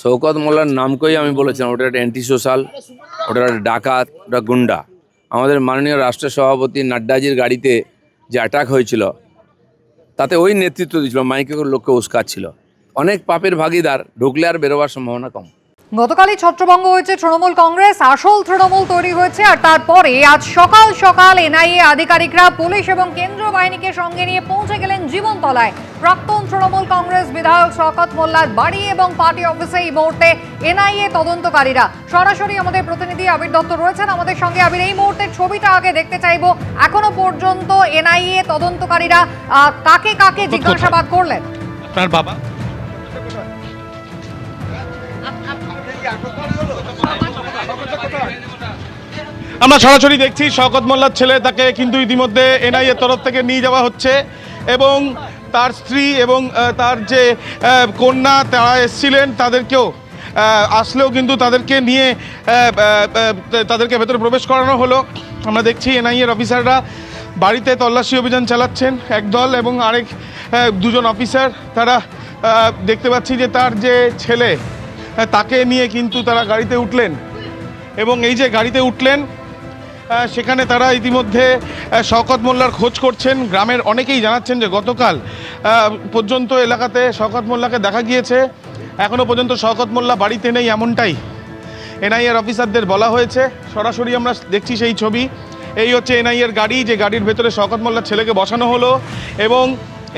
শওকত মোল্লার নামকেই আমি বলেছিলাম ওটা একটা অ্যান্টি সোশ্যাল, ওটা একটা ডাকাত, ওটা গুন্ডা। আমাদের মাননীয় রাষ্ট্র সভাপতি নাড্ডাজির গাড়িতে যে অ্যাটাক হয়েছিল তাতে ওই নেতৃত্ব দিয়েছিল, মাইকে লোককে উস্কাচ্ছিল। অনেক পাপের ভাগিদার, ঢুকলে আর বেরোবার সম্ভাবনা কম। গতকালই ছত্রভঙ্গ হয়েছে তৃণমূল কংগ্রেস, আসল তৃণমূল তৈরি হয়েছে। আর তারপরে আজ সকাল সকাল এনআইএ আধিকারিকরা পুলিশ এবং কেন্দ্রীয় বাহিনীকে সঙ্গে নিয়ে পৌঁছে গেলেন জীবনতলায়। প্রাক্তন তৃণমূল কংগ্রেস বিধায়ক শওকত মোল্লার বাড়ি এবং পার্টি অফিসে এই মুহূর্তে এনআইএ তদন্তকারীরা। সরাসরি আমাদের প্রতিনিধি আবির দত্ত রয়েছেন আমাদের সঙ্গে। আবির, এই মুহূর্তের ছবিটা আগে দেখতে চাইবো। এখনো পর্যন্ত এনআইএ তদন্তকারীরা কাকে কাকে জিজ্ঞাসাবাদ করলেন? আপনার বাবা আমরা সরাসরি দেখছি শওকত মোল্লার ছেলে, তাকে কিন্তু ইতিমধ্যে এনআইএ তরফ থেকে নিয়ে যাওয়া হচ্ছে এবং তার স্ত্রী এবং তার যে কন্যা তারা এসেছিলেন, তাদেরকেও আসলেও কিন্তু তাদেরকে নিয়ে তাদেরকে ভেতরে প্রবেশ করানো হলো। আমরা দেখছি এনআইএর অফিসাররা বাড়িতে তল্লাশি অভিযান চালাচ্ছেন একদল, এবং আরেক দুজন অফিসার তারা দেখতে পাচ্ছি যে তার যে ছেলে তাকে নিয়ে কিন্তু তারা গাড়িতে উঠলেন। এবং এই যে গাড়িতে উঠলেন সেখানে তারা ইতিমধ্যে শওকত মোল্লার খোঁজ করছেন। গ্রামের অনেকেই জানাচ্ছেন যে গতকাল পর্যন্ত এলাকাতে শওকত মোল্লাকে দেখা গিয়েছে, এখনও পর্যন্ত শওকত মোল্লা বাড়িতে নেই এমনটাই এনআইএর অফিসারদের বলা হয়েছে। সরাসরি আমরা দেখছি সেই ছবি। এই হচ্ছে এনআইএর গাড়ি, যে গাড়ির ভেতরে শওকত মোল্লার ছেলেকে বসানো হলো এবং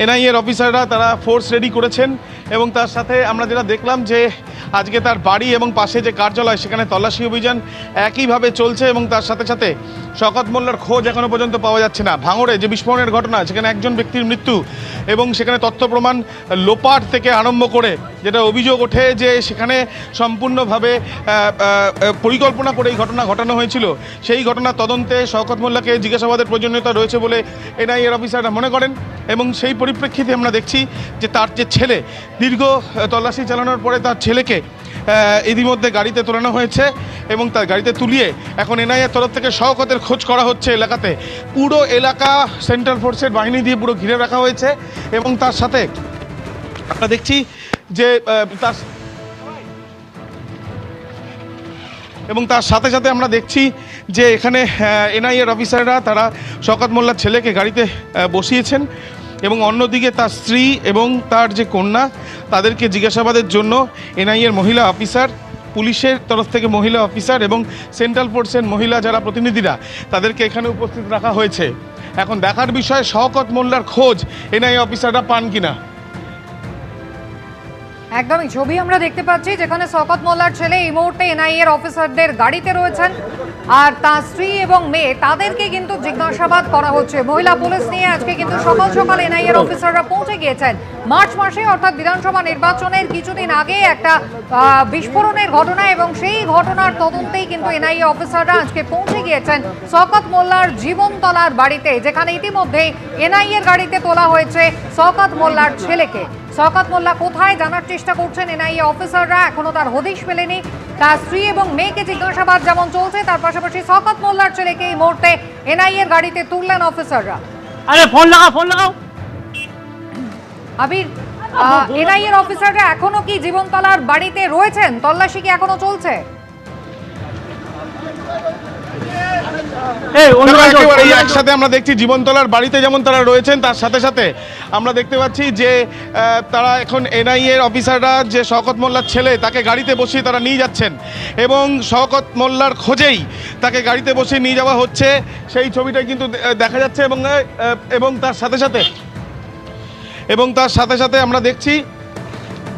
এনআইএর অফিসাররা তারা ফোর্স রেডি করেছেন। এবং তার সাথে আমরা যেটা দেখলাম যে আজকে তার বাড়ি এবং পাশে যে কার্যালয় সেখানে তল্লাশি অভিযান একইভাবে চলছে। এবং তার সাথে সাথে শওকত মোল্লার খোঁজ এখনও পর্যন্ত পাওয়া যাচ্ছে না। ভাঙড়ে যে বিস্ফোরণের ঘটনা, সেখানে একজন ব্যক্তির মৃত্যু এবং সেখানে তথ্য প্রমাণ লোপাট থেকে আরম্ভ করে যেটা অভিযোগ ওঠে যে সেখানে সম্পূর্ণভাবে পরিকল্পনা করে এই ঘটনা ঘটানো হয়েছিল, সেই ঘটনার তদন্তে শওকত মোল্লাকে জিজ্ঞাসাবাদের প্রয়োজনীয়তা রয়েছে বলে এনআইএর অফিসাররা মনে করেন। এবং সেই পরিপ্রেক্ষিতে আমরা দেখছি যে তার যে ছেলে, দীর্ঘ তল্লাশি চালানোর পরে তার ছেলেকে ইতিমধ্যে গাড়িতে তোলানো হয়েছে এবং তার গাড়িতে তুলিয়ে এখন এনআইএর তরফ থেকে শওকতের খোঁজ করা হচ্ছে এলাকাতে। পুরো এলাকা সেন্ট্রাল ফোর্সের বাহিনী দিয়ে পুরো ঘিরে রাখা হয়েছে। এবং তার সাথে আমরা দেখছি যে তার সাথে সাথে আমরা দেখছি যে এখানে এনআইএর অফিসাররা তারা শওকত মোল্লার ছেলেকে গাড়িতে বসিয়েছেন এবং অন্যদিকে তার স্ত্রী এবং তার যে কন্যা তাদেরকে জিজ্ঞাসাবাদের জন্য এনআইএর মহিলা অফিসার, পুলিশের তরফ থেকে মহিলা অফিসার এবং সেন্ট্রাল ফোর্সের মহিলা যারা প্রতিনিধিরা তাদেরকে এখানে উপস্থিত রাখা হয়েছে। এখন দেখার বিষয় শওকত মোল্লার খোঁজ এনআইএ অফিসাররা পান কিনা। একদমই ছবি আমরা দেখতে পাচ্ছি যেখানে শওকত মোল্লার ছেলে এই মুহূর্তে এনআইএর অফিসারদের গাড়িতে রয়েছেন, আর তার স্ত্রী এবং মেয়ে তাদেরকে কিন্তু জিজ্ঞাসাবাদ করা হচ্ছে। মহিলা পুলিশ নিয়ে আজকে কিন্তু সকাল সকাল এনআইএর অফিসাররা পৌঁছে গিয়েছেন। মার্চ মাসে অর্থাৎ বিধানসভা নির্বাচনের কিছুদিন আগে একটা বিস্ফোরণের ঘটনা এবং সেই ঘটনার তদন্তেই কিন্তু এনআইএ অফিসাররা আজকে পৌঁছে গিয়েছেন শওকত মোল্লার জীবনতলার বাড়িতে, যেখানে ইতিমধ্যেই এনআইএর গাড়িতে তোলা হয়েছে শওকত মোল্লার ছেলেকে। শওকত মোল্লা কোথায় জানার চেষ্টা করছেন এনআইএ অফিসাররা, এখনো তার হদিশ মেলেনি। তার স্ত্রী এবং মেয়েকে জিজ্ঞাসাবাদ যেমন চলছে, তার পাশাপাশি শওকত মোল্লার ছেলেকে এই মুহূর্তে এনআইএর গাড়িতে তুললেন অফিসাররা। আরে ফোন লাগাও। আবির, এনআইএর অফিসাররা এখনো কি জীবনতলার বাড়িতে রয়েছেন? তল্লাশি কি এখনো চলছে? একসাথে আমরা দেখছি জীবনতলার বাড়িতে যেমন তারা রয়েছেন, তার সাথে সাথে আমরা দেখতে পাচ্ছি যে তারা এখন এনআইএর অফিসাররা যে শওকত মোল্লার ছেলে তাকে গাড়িতে বসিয়ে তারা নিয়ে যাচ্ছেন এবং শওকত মোল্লার খোঁজেই তাকে গাড়িতে বসিয়ে নিয়ে যাওয়া হচ্ছে, সেই ছবিটা কিন্তু দেখা যাচ্ছে। এবং তার সাথে সাথে আমরা দেখছি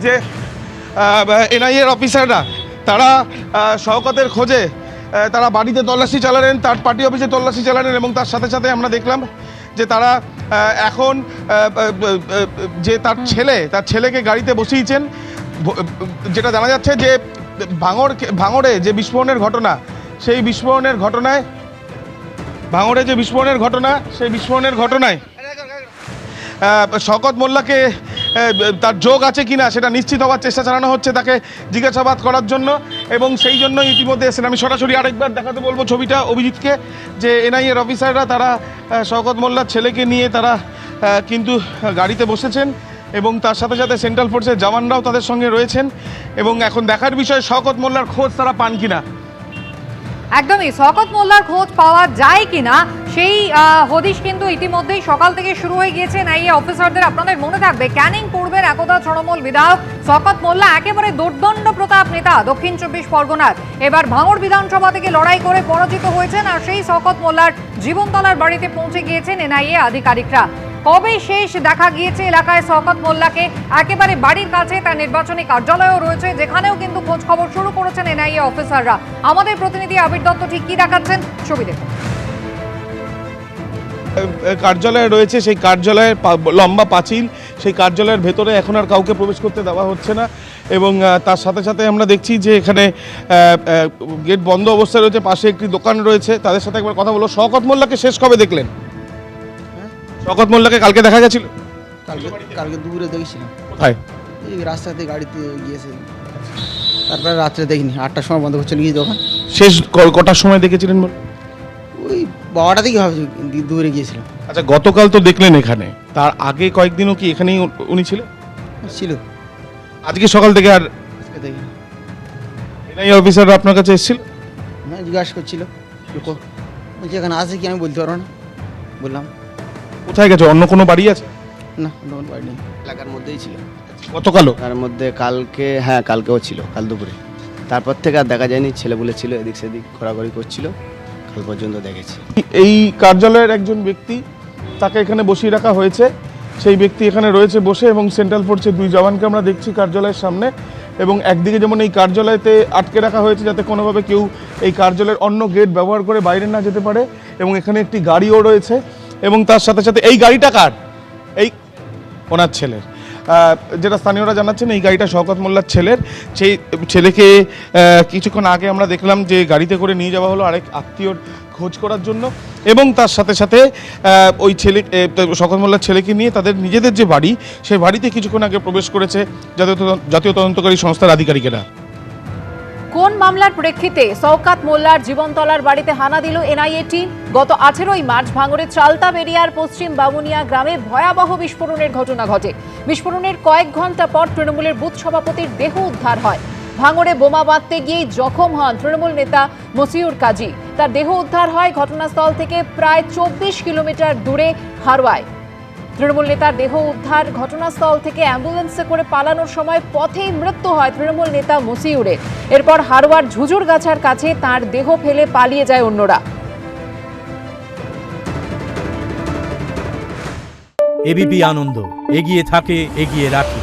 যে এনআইএর অফিসাররা তারা শওকতের খোঁজে তারা বাড়িতে তল্লাশি চালালেন, তার পার্টি অফিসে তল্লাশি চালালেন। এবং তার সাথে সাথে আমরা দেখলাম যে তারা এখন যে তার ছেলেকে গাড়িতে বসিয়েছেন। যেটা জানা যাচ্ছে যে ভাঙড়ে যে বিস্ফোরণের ঘটনা, সেই বিস্ফোরণের ঘটনায় শওকত মোল্লাকে তার যোগ আছে কিনা সেটা নিশ্চিত হওয়ার চেষ্টা চালানো হচ্ছে তাকে জিজ্ঞাসাবাদ করার জন্য। এবং সেই জন্য ইতিমধ্যে এসেছেন। আমি সরাসরি আরেকবার দেখাতে বলবো ছবিটা অভিজিৎকে, যে এনআইএর অফিসাররা তারা শওকত মোল্লার ছেলেকে নিয়ে তারা কিন্তু গাড়িতে বসেছেন এবং তার সাথে সাথে সেন্ট্রাল ফোর্সের জওয়ানরাও তাদের সঙ্গে রয়েছেন এবং এখন দেখার বিষয় শওকত মোল্লার খোঁজ তারা পান কিনা। একদমই শওকত মোল্লার খোঁজ পাওয়া যায় কিনা সেই হদিশ কিন্তু ইতিমধ্যেই সকাল থেকে শুরু হয়ে গিয়েছে এনআইএ অফিসারদের। আপনাদের মনে থাকবে ক্যানিং পূর্বের একদা তৃণমূল বিধায়ক শওকত মোল্লা একেবারে দুর্দণ্ড প্রতাপ নেতা দক্ষিণ 24 পরগনার। এবার ভাঙড় বিধানসভা থেকে লড়াই করে পরাজিত হয়েছেন আর সেই শওকত মোল্লার জীবনতলার বাড়িতে পৌঁছে গিয়েছেন এনআইএ আধিকারিকরা। কবে শেষ দেখা গিয়েছে এলাকায় শওকত মোল্লাকে? একেবারে বাড়ির কাছে তার নির্বাচনী কার্যালয়ও রয়েছে, যেখানেও কিন্তু খোঁজ খবর শুরু করেছেন এনআইএ অফিসাররা। আমাদের প্রতিনিধি আবির দত্ত ঠিক কি দেখাচ্ছেন, ছবি দেখুন। কার্যালয় রয়েছে, সেই কার্যালয়ের লম্বা পাঁচিল, সেই কার্যালয়ের ভেতরে এখন আর কাউকে প্রবেশ করতে দেওয়া হচ্ছে না এবং তার সাথে সাথে আমরা দেখছি যে এখানে গেট বন্ধ অবস্থায় রয়েছে, পাশে একটি দোকান রয়েছে। তাদের সাথে একবার কথা বলো। শওকত মোল্লাকে শেষ কবে দেখলেন? শওকত মোল্লাকে কালকে দেখা গেছিল? কালকে দুপুরে দেখেছিলাম। কোথায়? এই রাস্তাতে গাড়িতে গিয়েছে, তারপরে রাত্রে দেখিনি। 8টার সময় বন্ধ করে চলে গিয়ে দোকান। শেষ কটার সময় দেখেছিলেন? ওই 12টা থেকে হবে, দূরে গিয়েছিলাম। আচ্ছা, গতকাল তো দেখলেন এখানে, তার আগে কয়েকদিনও কি এখানেই উনি ছিলেন? ছিল। আজকে সকাল থেকে আর আজকে দেখিনি। এনআইএ অফিসাররা আপনার কাছে এসেছিল? হ্যাঁ, জিজ্ঞাসা করছিল বলছি এখানে আছে কি, আমি বলতে পারবো না। বললাম কোথায় গেছে? অন্য কোনো বাড়ি আছে? না, অন্য কোনো বাড়ি নেই, এলাকার মধ্যেই ছিল। গতকালও? তার মধ্যে কালকেও ছিল, কাল দুপুরে। তারপর থেকে আর দেখা যায়নি। ছেলে বলেছিল এদিক সেদিক ঘোরাঘুরি করছিল, কাল পর্যন্ত দেখেছি। এই কার্যালয়ের একজন ব্যক্তি, তাকে এখানে বসিয়ে রাখা হয়েছে। সেই ব্যক্তি এখানে রয়েছে বসে এবং সেন্ট্রাল ফোর্সের 2 জওয়ানকে আমরা দেখছি কার্যালয়ের সামনে। এবং একদিকে যেমন এই কার্যালয়তে আটকে রাখা হয়েছে যাতে কোনোভাবে কেউ এই কার্যালয়ের অন্য গেট ব্যবহার করে বাইরে না যেতে পারে, এবং এখানে একটি গাড়িও রয়েছে। এবং তার সাথে সাথে এই গাড়িটা কার? এই ওনার ছেলের। যেটা স্থানীয়রা জানাচ্ছেন এই গাড়িটা শওকত মোল্লার ছেলের। সেই ছেলেকে কিছুক্ষণ আগে আমরা দেখলাম যে গাড়িতে করে নিয়ে যাওয়া হলো আরেক আত্মীয়র খোঁজ করার জন্য। এবং তার সাথে সাথে ওই ছেলে শওকত মোল্লার ছেলেকে নিয়ে তাদের নিজেদের যে বাড়ি, সেই বাড়িতে কিছুক্ষণ আগে প্রবেশ করেছে জাতীয় তদন্তকারী সংস্থার আধিকারিকেরা। কোন মামলার প্রেক্ষিতে শওকত মোল্লার জীবনতলার বাড়িতে হানা দিল এনআইএ টিম? গত 18ই মার্চ ভাঙড়ের চালতাবেরিয়ার পশ্চিম বামুনিয়া গ্রামে ভয়াবহ বিস্ফোরণের ঘটনা ঘটে। বিস্ফোরণের কয়েক ঘন্টা পর তৃণমূলের বুথ সভাপতির দেহ উদ্ধার হয়। ভাঙড়ে বোমা বাঁধতে গিয়েই জখম হন তৃণমূল নেতা মসিউর কাজী। তার দেহ উদ্ধার হয় ঘটনাস্থল থেকে প্রায় 24 কিলোমিটার দূরে হারোয়ায়। তৃণমূল নেতার দেহ উদ্ধার ঘটনাস্থল থেকে অ্যাম্বুলেন্সে করে পালানোর সময় পথেই মৃত্যু হয় তৃণমূল নেতা মসিউরের। এরপর হারোয়ার ঝুঝুরগাছার কাছে তার দেহ ফেলে পালিয়ে যায় অন্যরা। এবিপি আনন্দ, এগিয়ে থাকে, এগিয়ে রাখে।